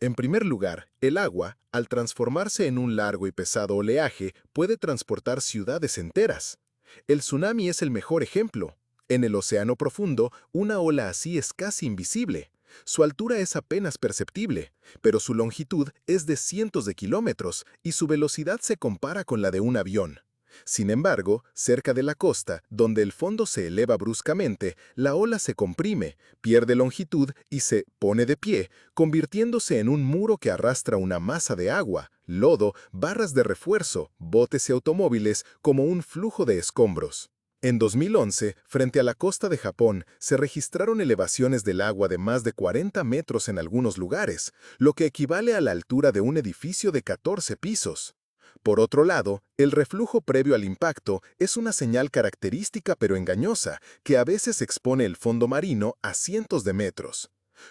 En primer lugar, el agua, al transformarse en un largo y pesado oleaje, puede transportar ciudades enteras. El tsunami es el mejor ejemplo. En el océano profundo, una ola así es casi invisible. Su altura es apenas perceptible, pero su longitud es de cientos de kilómetros y su velocidad se compara con la de un avión. Sin embargo, cerca de la costa, donde el fondo se eleva bruscamente, la ola se comprime, pierde longitud y se pone de pie, convirtiéndose en un muro que arrastra una masa de agua, lodo, barras de refuerzo, botes y automóviles como un flujo de escombros. En 2011, frente a la costa de Japón, se registraron elevaciones del agua de más de 40 metros en algunos lugares, lo que equivale a la altura de un edificio de 14 pisos. Por otro lado, el reflujo previo al impacto es una señal característica pero engañosa, que a veces expone el fondo marino a cientos de metros.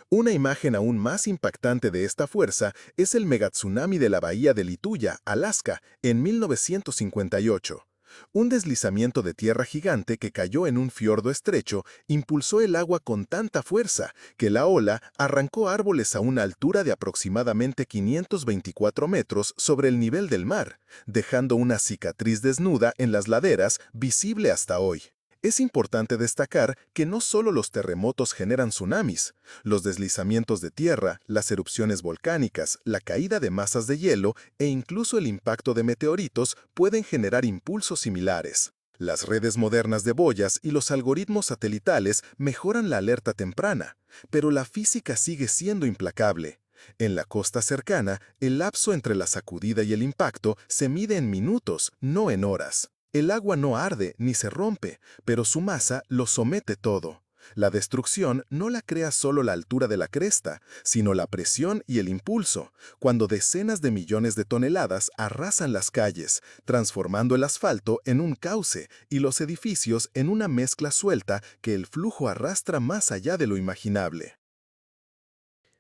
Una imagen aún más impactante de esta fuerza es el megatsunami de la bahía de Lituya, Alaska, en 1958. Un deslizamiento de tierra gigante que cayó en un fiordo estrecho impulsó el agua con tanta fuerza que la ola arrancó árboles a una altura de aproximadamente 524 metros sobre el nivel del mar, dejando una cicatriz desnuda en las laderas visible hasta hoy. Es importante destacar que no solo los terremotos generan tsunamis, los deslizamientos de tierra, las erupciones volcánicas, la caída de masas de hielo e incluso el impacto de meteoritos pueden generar impulsos similares. Las redes modernas de boyas y los algoritmos satelitales mejoran la alerta temprana, pero la física sigue siendo implacable. En la costa cercana, el lapso entre la sacudida y el impacto se mide en minutos, no en horas. El agua no arde ni se rompe, pero su masa lo somete todo. La destrucción no la crea solo la altura de la cresta, sino la presión y el impulso, cuando decenas de millones de toneladas arrasan las calles, transformando el asfalto en un cauce y los edificios en una mezcla suelta que el flujo arrastra más allá de lo imaginable.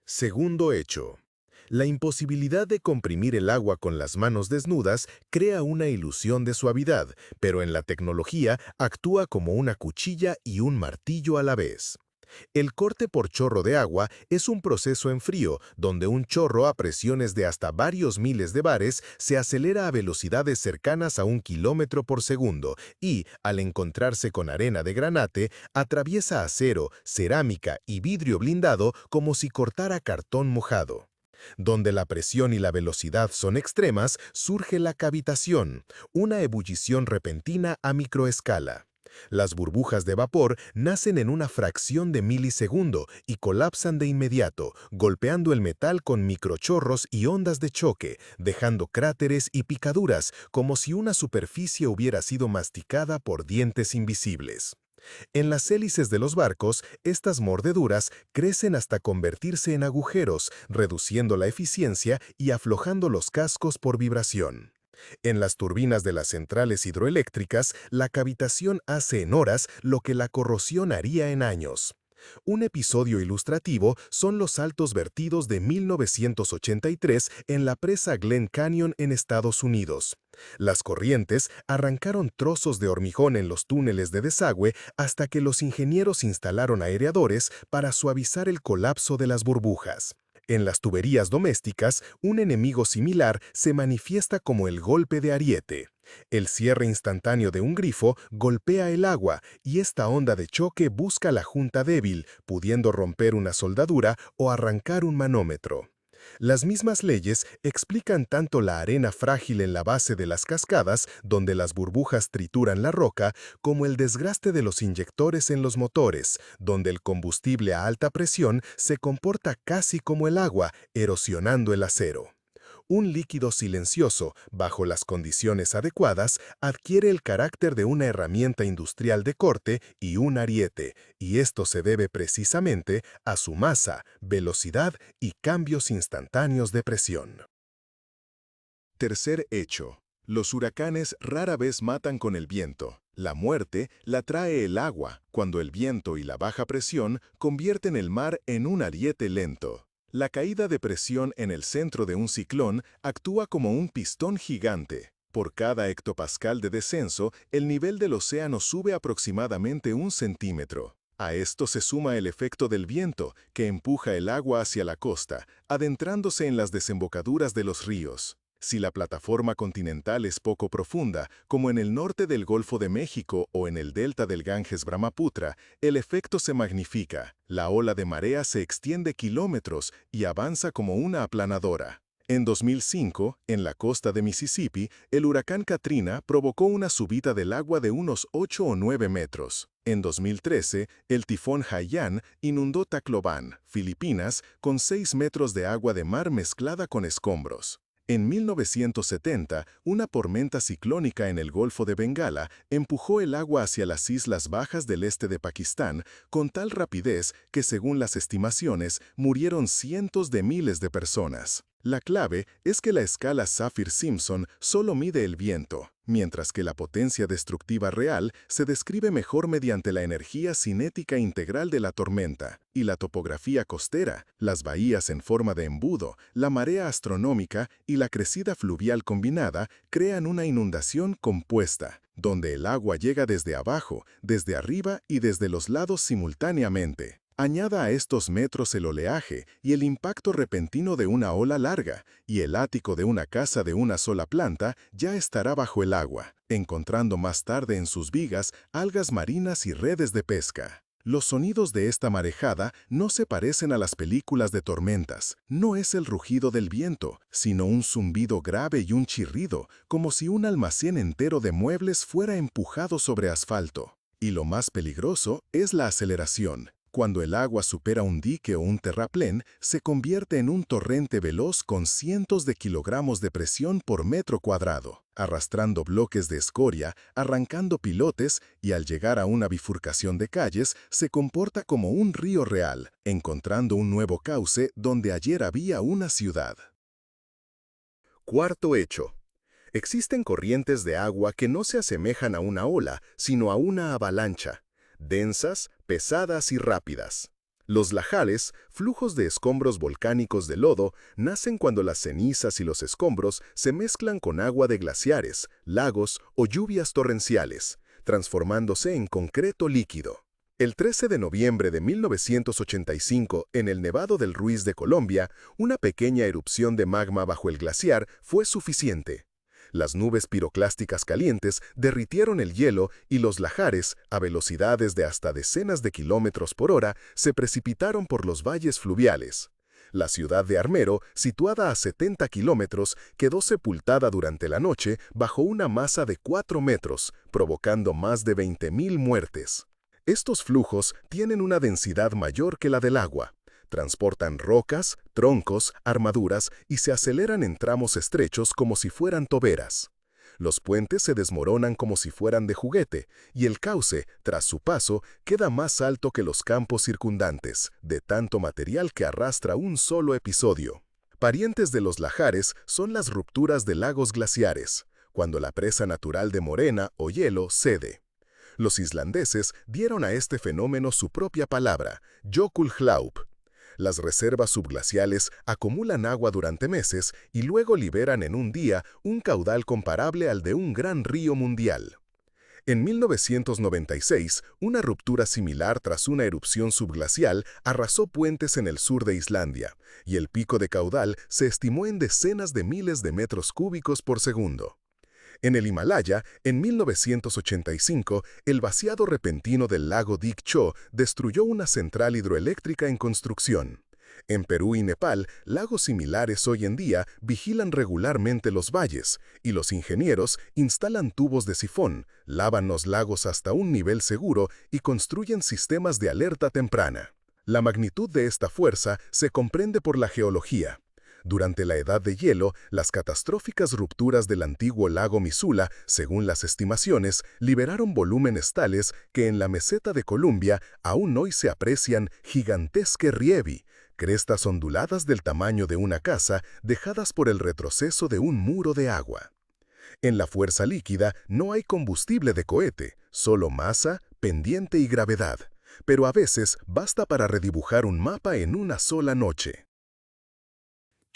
Segundo hecho. La imposibilidad de comprimir el agua con las manos desnudas crea una ilusión de suavidad, pero en la tecnología actúa como una cuchilla y un martillo a la vez. El corte por chorro de agua es un proceso en frío, donde un chorro a presiones de hasta varios miles de bares se acelera a velocidades cercanas a 1 kilómetro por segundo y, al encontrarse con arena de granate, atraviesa acero, cerámica y vidrio blindado como si cortara cartón mojado. Donde la presión y la velocidad son extremas, surge la cavitación, una ebullición repentina a microescala. Las burbujas de vapor nacen en una fracción de milisegundo y colapsan de inmediato, golpeando el metal con microchorros y ondas de choque, dejando cráteres y picaduras como si una superficie hubiera sido masticada por dientes invisibles. En las hélices de los barcos, estas mordeduras crecen hasta convertirse en agujeros, reduciendo la eficiencia y aflojando los cascos por vibración. En las turbinas de las centrales hidroeléctricas, la cavitación hace en horas lo que la corrosión haría en años. Un episodio ilustrativo son los altos vertidos de 1983 en la presa Glen Canyon en Estados Unidos. Las corrientes arrancaron trozos de hormigón en los túneles de desagüe hasta que los ingenieros instalaron aereadores para suavizar el colapso de las burbujas. En las tuberías domésticas, un enemigo similar se manifiesta como el golpe de ariete. El cierre instantáneo de un grifo golpea el agua y esta onda de choque busca la junta débil, pudiendo romper una soldadura o arrancar un manómetro. Las mismas leyes explican tanto la arena frágil en la base de las cascadas, donde las burbujas trituran la roca, como el desgaste de los inyectores en los motores, donde el combustible a alta presión se comporta casi como el agua, erosionando el acero. Un líquido silencioso, bajo las condiciones adecuadas, adquiere el carácter de una herramienta industrial de corte y un ariete, y esto se debe precisamente a su masa, velocidad y cambios instantáneos de presión. Tercer hecho. Los huracanes rara vez matan con el viento. La muerte la trae el agua, cuando el viento y la baja presión convierten el mar en un ariete lento. La caída de presión en el centro de un ciclón actúa como un pistón gigante. Por cada hectopascal de descenso, el nivel del océano sube aproximadamente 1 centímetro. A esto se suma el efecto del viento, que empuja el agua hacia la costa, adentrándose en las desembocaduras de los ríos. Si la plataforma continental es poco profunda, como en el norte del Golfo de México o en el delta del Ganges-Brahmaputra, el efecto se magnifica. La ola de marea se extiende kilómetros y avanza como una aplanadora. En 2005, en la costa de Mississippi, el huracán Katrina provocó una subida del agua de unos 8 o 9 metros. En 2013, el tifón Haiyan inundó Tacloban, Filipinas, con 6 metros de agua de mar mezclada con escombros. En 1970, una tormenta ciclónica en el Golfo de Bengala empujó el agua hacia las islas bajas del este de Pakistán con tal rapidez que, según las estimaciones, murieron cientos de miles de personas. La clave es que la escala Saffir-Simpson solo mide el viento, mientras que la potencia destructiva real se describe mejor mediante la energía cinética integral de la tormenta y la topografía costera, las bahías en forma de embudo, la marea astronómica y la crecida fluvial combinada crean una inundación compuesta, donde el agua llega desde abajo, desde arriba y desde los lados simultáneamente. Añada a estos metros el oleaje y el impacto repentino de una ola larga, y el ático de una casa de una sola planta ya estará bajo el agua, encontrando más tarde en sus vigas algas marinas y redes de pesca. Los sonidos de esta marejada no se parecen a las películas de tormentas. No es el rugido del viento, sino un zumbido grave y un chirrido, como si un almacén entero de muebles fuera empujado sobre asfalto. Y lo más peligroso es la aceleración. Cuando el agua supera un dique o un terraplén, se convierte en un torrente veloz con cientos de kilogramos de presión por metro cuadrado, arrastrando bloques de escoria, arrancando pilotes y al llegar a una bifurcación de calles, se comporta como un río real, encontrando un nuevo cauce donde ayer había una ciudad. Cuarto hecho. Existen corrientes de agua que no se asemejan a una ola, sino a una avalancha. Densas, pesadas y rápidas. Los lahares, flujos de escombros volcánicos de lodo, nacen cuando las cenizas y los escombros se mezclan con agua de glaciares, lagos o lluvias torrenciales, transformándose en concreto líquido. El 13 de noviembre de 1985, en el Nevado del Ruiz de Colombia, una pequeña erupción de magma bajo el glaciar fue suficiente. Las nubes piroclásticas calientes derritieron el hielo y los lahares, a velocidades de hasta decenas de kilómetros por hora, se precipitaron por los valles fluviales. La ciudad de Armero, situada a 70 kilómetros, quedó sepultada durante la noche bajo una masa de 4 metros, provocando más de 20.000 muertes. Estos flujos tienen una densidad mayor que la del agua. Transportan rocas, troncos, armaduras y se aceleran en tramos estrechos como si fueran toberas. Los puentes se desmoronan como si fueran de juguete, y el cauce, tras su paso, queda más alto que los campos circundantes, de tanto material que arrastra un solo episodio. Parientes de los lahares son las rupturas de lagos glaciares, cuando la presa natural de morena o hielo cede. Los islandeses dieron a este fenómeno su propia palabra, Jökulhlaup. Las reservas subglaciales acumulan agua durante meses y luego liberan en un día un caudal comparable al de un gran río mundial. En 1996, una ruptura similar tras una erupción subglacial arrasó puentes en el sur de Islandia, y el pico de caudal se estimó en decenas de miles de metros cúbicos por segundo. En el Himalaya, en 1985, el vaciado repentino del lago Dik Cho destruyó una central hidroeléctrica en construcción. En Perú y Nepal, lagos similares hoy en día vigilan regularmente los valles, y los ingenieros instalan tubos de sifón, lavan los lagos hasta un nivel seguro y construyen sistemas de alerta temprana. La magnitud de esta fuerza se comprende por la geología. Durante la Edad de Hielo, las catastróficas rupturas del antiguo lago Misula, según las estimaciones, liberaron volúmenes tales que en la meseta de Columbia aún hoy se aprecian gigantesche rievi, crestas onduladas del tamaño de una casa dejadas por el retroceso de un muro de agua. En la fuerza líquida no hay combustible de cohete, solo masa, pendiente y gravedad, pero a veces basta para redibujar un mapa en una sola noche.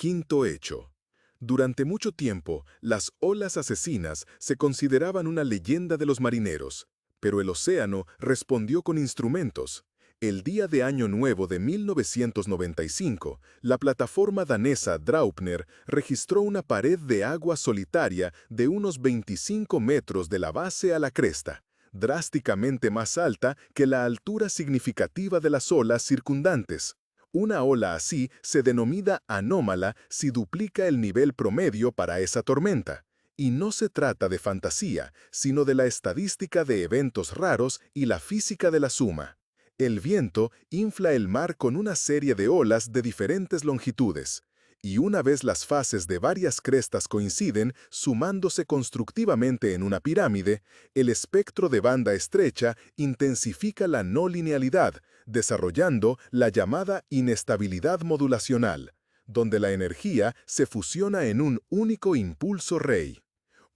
Quinto hecho. Durante mucho tiempo, las olas asesinas se consideraban una leyenda de los marineros, pero el océano respondió con instrumentos. El día de Año Nuevo de 1995, la plataforma danesa Draupner registró una pared de agua solitaria de unos 25 metros de la base a la cresta, drásticamente más alta que la altura significativa de las olas circundantes. Una ola así se denomina anómala si duplica el nivel promedio para esa tormenta. Y no se trata de fantasía, sino de la estadística de eventos raros y la física de la suma. El viento infla el mar con una serie de olas de diferentes longitudes, y una vez las fases de varias crestas coinciden, sumándose constructivamente en una pirámide, el espectro de banda estrecha intensifica la no linealidad, desarrollando la llamada inestabilidad modulacional, donde la energía se fusiona en un único impulso rey.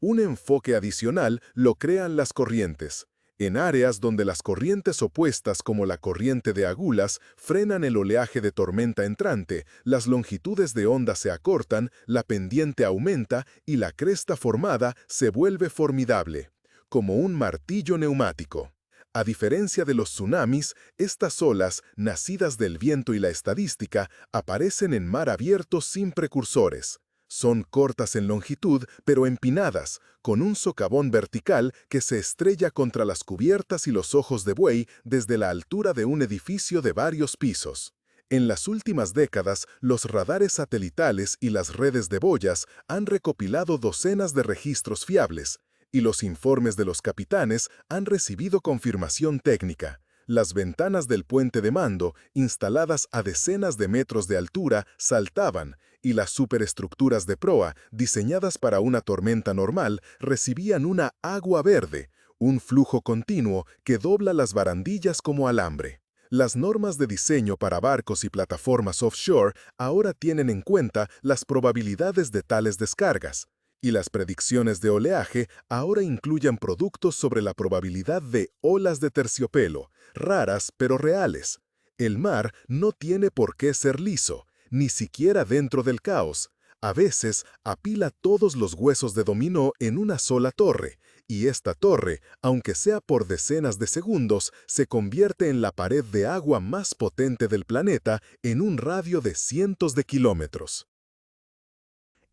Un enfoque adicional lo crean las corrientes. En áreas donde las corrientes opuestas como la corriente de Agulhas frenan el oleaje de tormenta entrante, las longitudes de onda se acortan, la pendiente aumenta y la cresta formada se vuelve formidable, como un martillo neumático. A diferencia de los tsunamis, estas olas, nacidas del viento y la estadística, aparecen en mar abierto sin precursores. Son cortas en longitud, pero empinadas, con un socavón vertical que se estrella contra las cubiertas y los ojos de buey desde la altura de un edificio de varios pisos. En las últimas décadas, los radares satelitales y las redes de boyas han recopilado docenas de registros fiables, y los informes de los capitanes han recibido confirmación técnica. Las ventanas del puente de mando, instaladas a decenas de metros de altura, saltaban, y las superestructuras de proa, diseñadas para una tormenta normal, recibían una agua verde, un flujo continuo que dobla las barandillas como alambre. Las normas de diseño para barcos y plataformas offshore ahora tienen en cuenta las probabilidades de tales descargas, y las predicciones de oleaje ahora incluyen productos sobre la probabilidad de olas de terciopelo, raras pero reales. El mar no tiene por qué ser liso, ni siquiera dentro del caos. A veces apila todos los huesos de dominó en una sola torre, y esta torre, aunque sea por decenas de segundos, se convierte en la pared de agua más potente del planeta en un radio de cientos de kilómetros.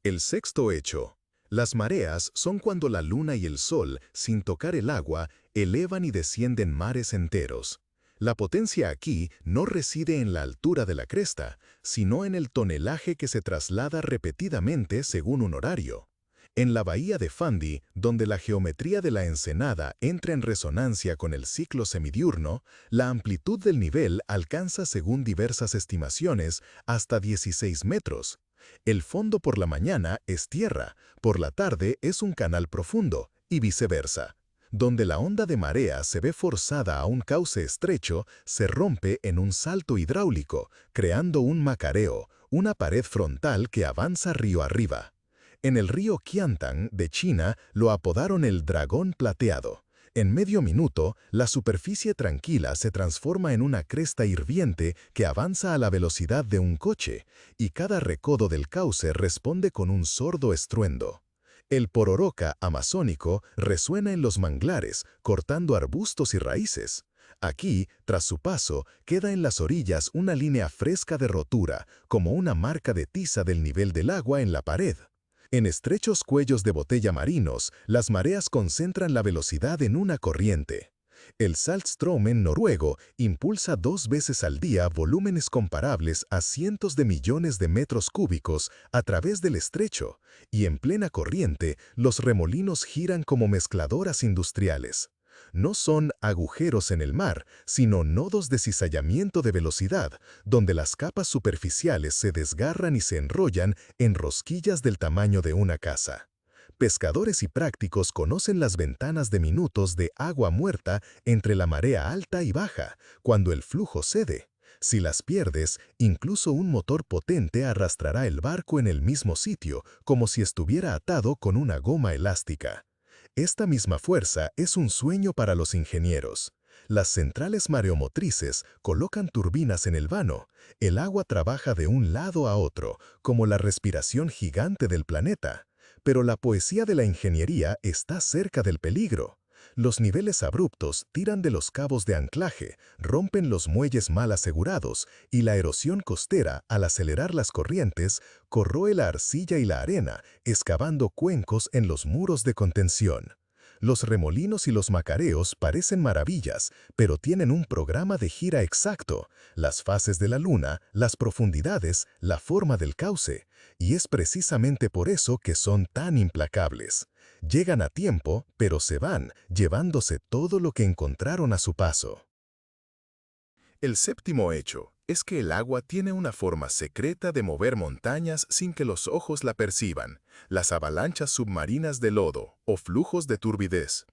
El sexto hecho. Las mareas son cuando la luna y el sol, sin tocar el agua, elevan y descienden mares enteros. La potencia aquí no reside en la altura de la cresta, sino en el tonelaje que se traslada repetidamente según un horario. En la bahía de Fundy, donde la geometría de la ensenada entra en resonancia con el ciclo semidiurno, la amplitud del nivel alcanza, según diversas estimaciones, hasta 16 metros. El fondo por la mañana es tierra, por la tarde es un canal profundo, y viceversa. Donde la onda de marea se ve forzada a un cauce estrecho, se rompe en un salto hidráulico, creando un macareo, una pared frontal que avanza río arriba. En el río Qiantang de China lo apodaron el dragón plateado. En medio minuto, la superficie tranquila se transforma en una cresta hirviente que avanza a la velocidad de un coche, y cada recodo del cauce responde con un sordo estruendo. El pororoca amazónico resuena en los manglares, cortando arbustos y raíces. Aquí, tras su paso, queda en las orillas una línea fresca de rotura, como una marca de tiza del nivel del agua en la pared. En estrechos cuellos de botella marinos, las mareas concentran la velocidad en una corriente. El Saltströmen noruego impulsa 2 veces al día volúmenes comparables a cientos de millones de metros cúbicos a través del estrecho, y en plena corriente los remolinos giran como mezcladoras industriales. No son agujeros en el mar, sino nodos de cizallamiento de velocidad, donde las capas superficiales se desgarran y se enrollan en rosquillas del tamaño de una casa. Pescadores y prácticos conocen las ventanas de minutos de agua muerta entre la marea alta y baja, cuando el flujo cede. Si las pierdes, incluso un motor potente arrastrará el barco en el mismo sitio, como si estuviera atado con una goma elástica. Esta misma fuerza es un sueño para los ingenieros. Las centrales mareomotrices colocan turbinas en el vano. El agua trabaja de un lado a otro, como la respiración gigante del planeta. Pero la poesía de la ingeniería está cerca del peligro. Los niveles abruptos tiran de los cabos de anclaje, rompen los muelles mal asegurados y la erosión costera, al acelerar las corrientes, corroe la arcilla y la arena, excavando cuencos en los muros de contención. Los remolinos y los macareos parecen maravillas, pero tienen un programa de gira exacto, las fases de la luna, las profundidades, la forma del cauce, y es precisamente por eso que son tan implacables. Llegan a tiempo, pero se van, llevándose todo lo que encontraron a su paso. El séptimo hecho es que el agua tiene una forma secreta de mover montañas sin que los ojos la perciban, las avalanchas submarinas de lodo o flujos de turbidez.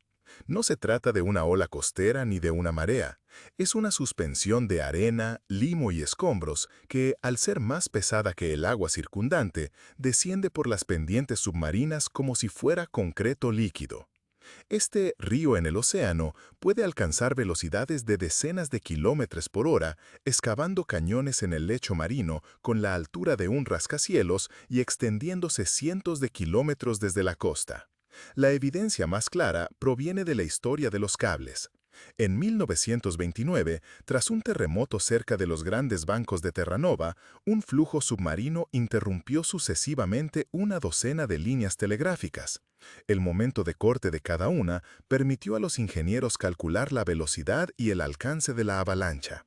No se trata de una ola costera ni de una marea, es una suspensión de arena, limo y escombros que, al ser más pesada que el agua circundante, desciende por las pendientes submarinas como si fuera concreto líquido. Este río en el océano puede alcanzar velocidades de decenas de kilómetros por hora, excavando cañones en el lecho marino con la altura de un rascacielos y extendiéndose cientos de kilómetros desde la costa. La evidencia más clara proviene de la historia de los cables. En 1929, tras un terremoto cerca de los grandes bancos de Terranova, un flujo submarino interrumpió sucesivamente una docena de líneas telegráficas. El momento de corte de cada una permitió a los ingenieros calcular la velocidad y el alcance de la avalancha.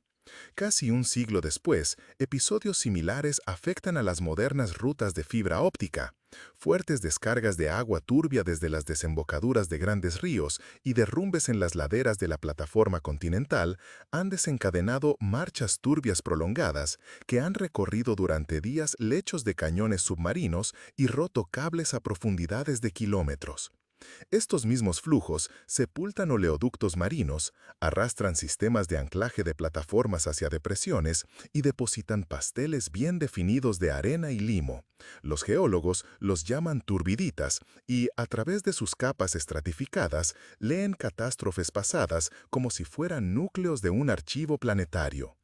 Casi un siglo después, episodios similares afectan a las modernas rutas de fibra óptica. Fuertes descargas de agua turbia desde las desembocaduras de grandes ríos y derrumbes en las laderas de la plataforma continental han desencadenado marchas turbias prolongadas que han recorrido durante días lechos de cañones submarinos y roto cables a profundidades de kilómetros. Estos mismos flujos sepultan oleoductos marinos, arrastran sistemas de anclaje de plataformas hacia depresiones y depositan pasteles bien definidos de arena y limo. Los geólogos los llaman turbiditas y, a través de sus capas estratificadas, leen catástrofes pasadas como si fueran núcleos de un archivo planetario.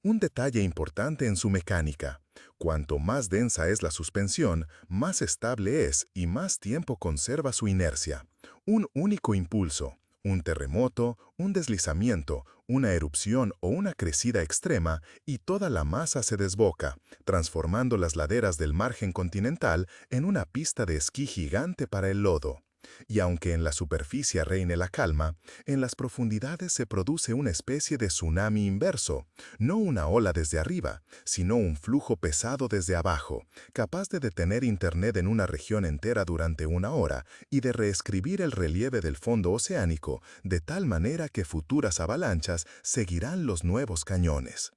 Un detalle importante en su mecánica: cuanto más densa es la suspensión, más estable es y más tiempo conserva su inercia. Un único impulso, un terremoto, un deslizamiento, una erupción o una crecida extrema, y toda la masa se desboca, transformando las laderas del margen continental en una pista de esquí gigante para el lodo. Y aunque en la superficie reine la calma, en las profundidades se produce una especie de tsunami inverso, no una ola desde arriba, sino un flujo pesado desde abajo, capaz de detener Internet en una región entera durante una hora y de reescribir el relieve del fondo oceánico de tal manera que futuras avalanchas seguirán los nuevos cañones.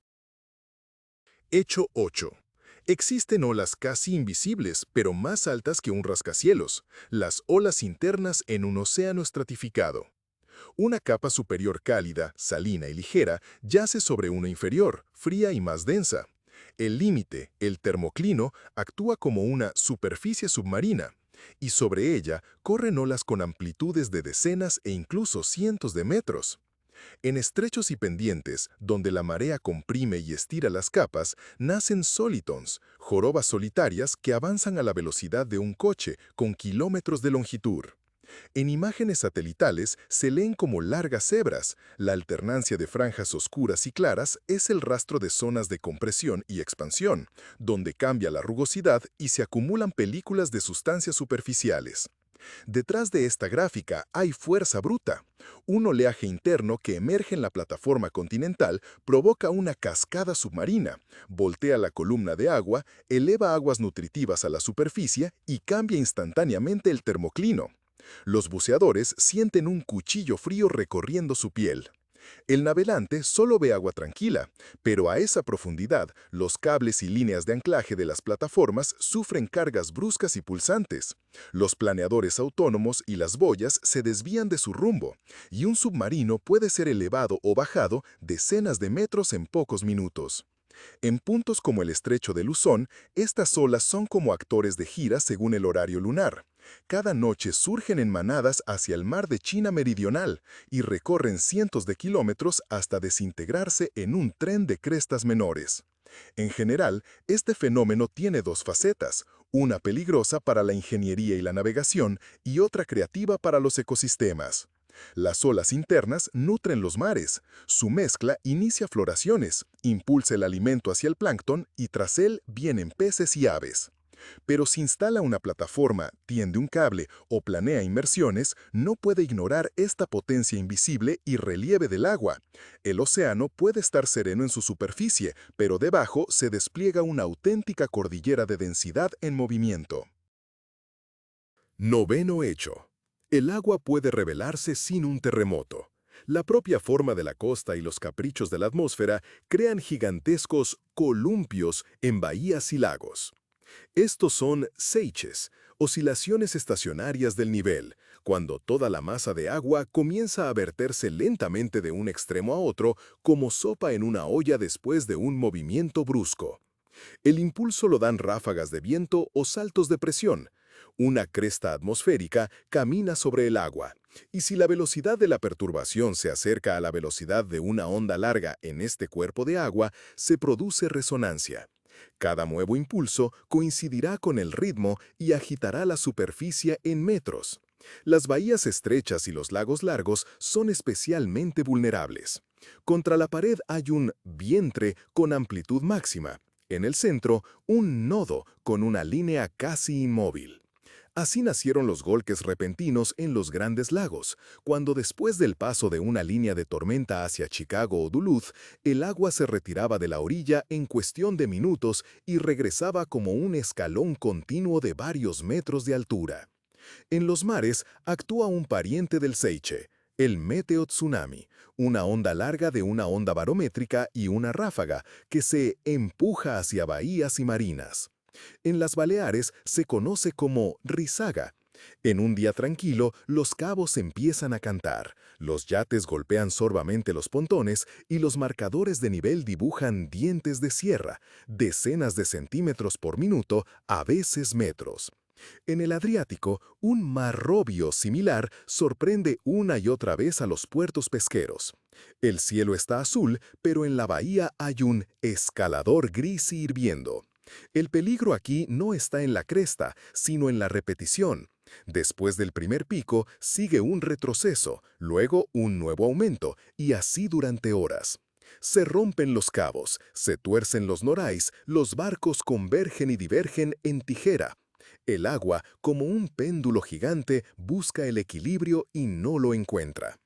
Hecho 8. Existen olas casi invisibles, pero más altas que un rascacielos, las olas internas en un océano estratificado. Una capa superior cálida, salina y ligera yace sobre una inferior, fría y más densa. El límite, el termoclino, actúa como una superficie submarina, y sobre ella corren olas con amplitudes de decenas e incluso cientos de metros. En estrechos y pendientes, donde la marea comprime y estira las capas, nacen solitons, jorobas solitarias que avanzan a la velocidad de un coche con kilómetros de longitud. En imágenes satelitales se leen como largas cebras. La alternancia de franjas oscuras y claras es el rastro de zonas de compresión y expansión, donde cambia la rugosidad y se acumulan películas de sustancias superficiales. Detrás de esta gráfica hay fuerza bruta. Un oleaje interno que emerge en la plataforma continental provoca una cascada submarina, voltea la columna de agua, eleva aguas nutritivas a la superficie y cambia instantáneamente el termoclino. Los buceadores sienten un cuchillo frío recorriendo su piel. El navegante solo ve agua tranquila, pero a esa profundidad, los cables y líneas de anclaje de las plataformas sufren cargas bruscas y pulsantes. Los planeadores autónomos y las boyas se desvían de su rumbo, y un submarino puede ser elevado o bajado decenas de metros en pocos minutos. En puntos como el estrecho de Luzón, estas olas son como actores de gira según el horario lunar. Cada noche surgen en manadas hacia el mar de China Meridional y recorren cientos de kilómetros hasta desintegrarse en un tren de crestas menores. En general, este fenómeno tiene dos facetas, una peligrosa para la ingeniería y la navegación y otra creativa para los ecosistemas. Las olas internas nutren los mares. Su mezcla inicia floraciones, impulsa el alimento hacia el plancton y tras él vienen peces y aves. Pero si instala una plataforma, tiende un cable o planea inmersiones, no puede ignorar esta potencia invisible y relieve del agua. El océano puede estar sereno en su superficie, pero debajo se despliega una auténtica cordillera de densidad en movimiento. Noveno hecho. El agua puede revelarse sin un terremoto. La propia forma de la costa y los caprichos de la atmósfera crean gigantescos columpios en bahías y lagos. Estos son seiches, oscilaciones estacionarias del nivel, cuando toda la masa de agua comienza a verterse lentamente de un extremo a otro como sopa en una olla después de un movimiento brusco. El impulso lo dan ráfagas de viento o saltos de presión. Una cresta atmosférica camina sobre el agua, y si la velocidad de la perturbación se acerca a la velocidad de una onda larga en este cuerpo de agua, se produce resonancia. Cada nuevo impulso coincidirá con el ritmo y agitará la superficie en metros. Las bahías estrechas y los lagos largos son especialmente vulnerables. Contra la pared hay un vientre con amplitud máxima. En el centro, un nodo con una línea casi inmóvil. Así nacieron los golpes repentinos en los grandes lagos, cuando después del paso de una línea de tormenta hacia Chicago o Duluth, el agua se retiraba de la orilla en cuestión de minutos y regresaba como un escalón continuo de varios metros de altura. En los mares actúa un pariente del seiche, el meteotsunami, una onda larga de una onda barométrica y una ráfaga que se empuja hacia bahías y marinas. En las Baleares se conoce como risaga. En un día tranquilo, los cabos empiezan a cantar, los yates golpean sorvamente los pontones y los marcadores de nivel dibujan dientes de sierra, decenas de centímetros por minuto, a veces metros. En el Adriático, un marrobio similar sorprende una y otra vez a los puertos pesqueros. El cielo está azul, pero en la bahía hay un escalador gris y hirviendo. El peligro aquí no está en la cresta, sino en la repetición. Después del primer pico, sigue un retroceso, luego un nuevo aumento, y así durante horas. Se rompen los cabos, se tuercen los norais, los barcos convergen y divergen en tijera. El agua, como un péndulo gigante, busca el equilibrio y no lo encuentra.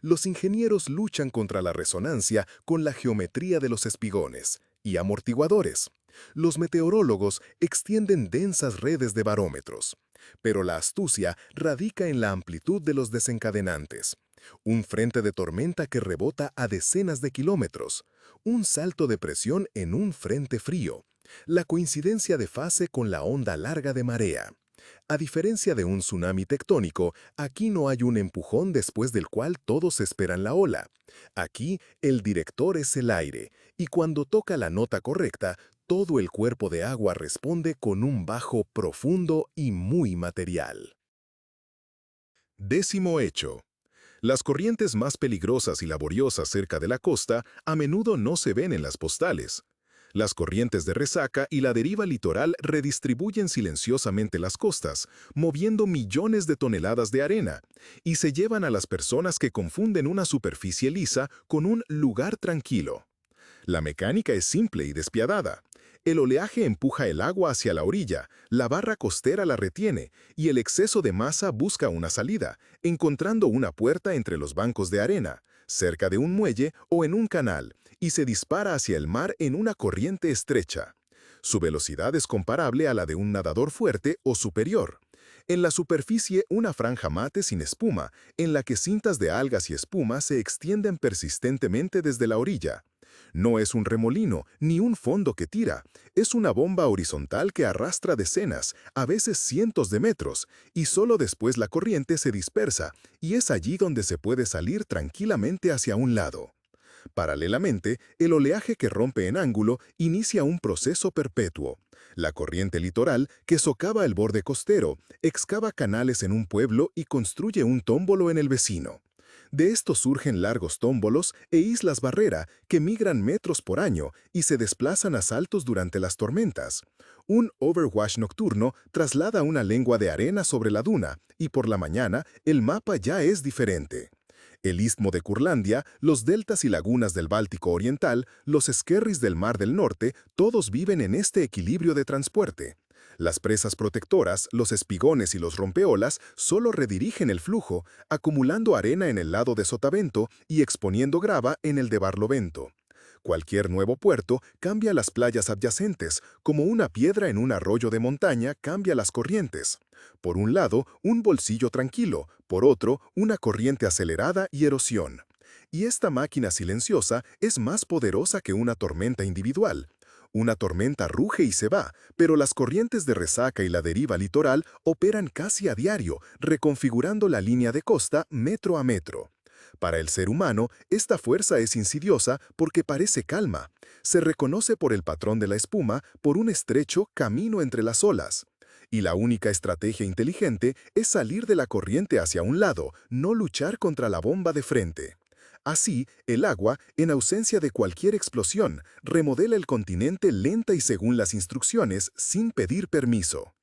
Los ingenieros luchan contra la resonancia con la geometría de los espigones y amortiguadores. Los meteorólogos extienden densas redes de barómetros. Pero la astucia radica en la amplitud de los desencadenantes. Un frente de tormenta que rebota a decenas de kilómetros. Un salto de presión en un frente frío. La coincidencia de fase con la onda larga de marea. A diferencia de un tsunami tectónico, aquí no hay un empujón después del cual todos esperan la ola. Aquí el director es el aire, y cuando toca la nota correcta, todo el cuerpo de agua responde con un bajo profundo y muy material. Décimo hecho. Las corrientes más peligrosas y laboriosas cerca de la costa a menudo no se ven en las postales. Las corrientes de resaca y la deriva litoral redistribuyen silenciosamente las costas, moviendo millones de toneladas de arena, y se llevan a las personas que confunden una superficie lisa con un lugar tranquilo. La mecánica es simple y despiadada. El oleaje empuja el agua hacia la orilla, la barra costera la retiene, y el exceso de masa busca una salida, encontrando una puerta entre los bancos de arena, cerca de un muelle o en un canal, y se dispara hacia el mar en una corriente estrecha. Su velocidad es comparable a la de un nadador fuerte o superior. En la superficie, una franja mate sin espuma, en la que cintas de algas y espuma se extienden persistentemente desde la orilla. No es un remolino, ni un fondo que tira. Es una bomba horizontal que arrastra decenas, a veces cientos de metros, y solo después la corriente se dispersa, y es allí donde se puede salir tranquilamente hacia un lado. Paralelamente, el oleaje que rompe en ángulo inicia un proceso perpetuo. La corriente litoral, que socava el borde costero, excava canales en un pueblo y construye un tómbolo en el vecino. De estos surgen largos tómbolos e islas barrera que migran metros por año y se desplazan a saltos durante las tormentas. Un overwash nocturno traslada una lengua de arena sobre la duna y por la mañana el mapa ya es diferente. El istmo de Curlandia, los deltas y lagunas del Báltico Oriental, los skerries del Mar del Norte, todos viven en este equilibrio de transporte. Las presas protectoras, los espigones y los rompeolas solo redirigen el flujo, acumulando arena en el lado de sotavento y exponiendo grava en el de barlovento. Cualquier nuevo puerto cambia las playas adyacentes, como una piedra en un arroyo de montaña cambia las corrientes. Por un lado, un bolsillo tranquilo, por otro, una corriente acelerada y erosión. Y esta máquina silenciosa es más poderosa que una tormenta individual. Una tormenta ruge y se va, pero las corrientes de resaca y la deriva litoral operan casi a diario, reconfigurando la línea de costa metro a metro. Para el ser humano, esta fuerza es insidiosa porque parece calma. Se reconoce por el patrón de la espuma, por un estrecho camino entre las olas. Y la única estrategia inteligente es salir de la corriente hacia un lado, no luchar contra la bomba de frente. Así, el agua, en ausencia de cualquier explosión, remodela el continente lenta y según las instrucciones, sin pedir permiso.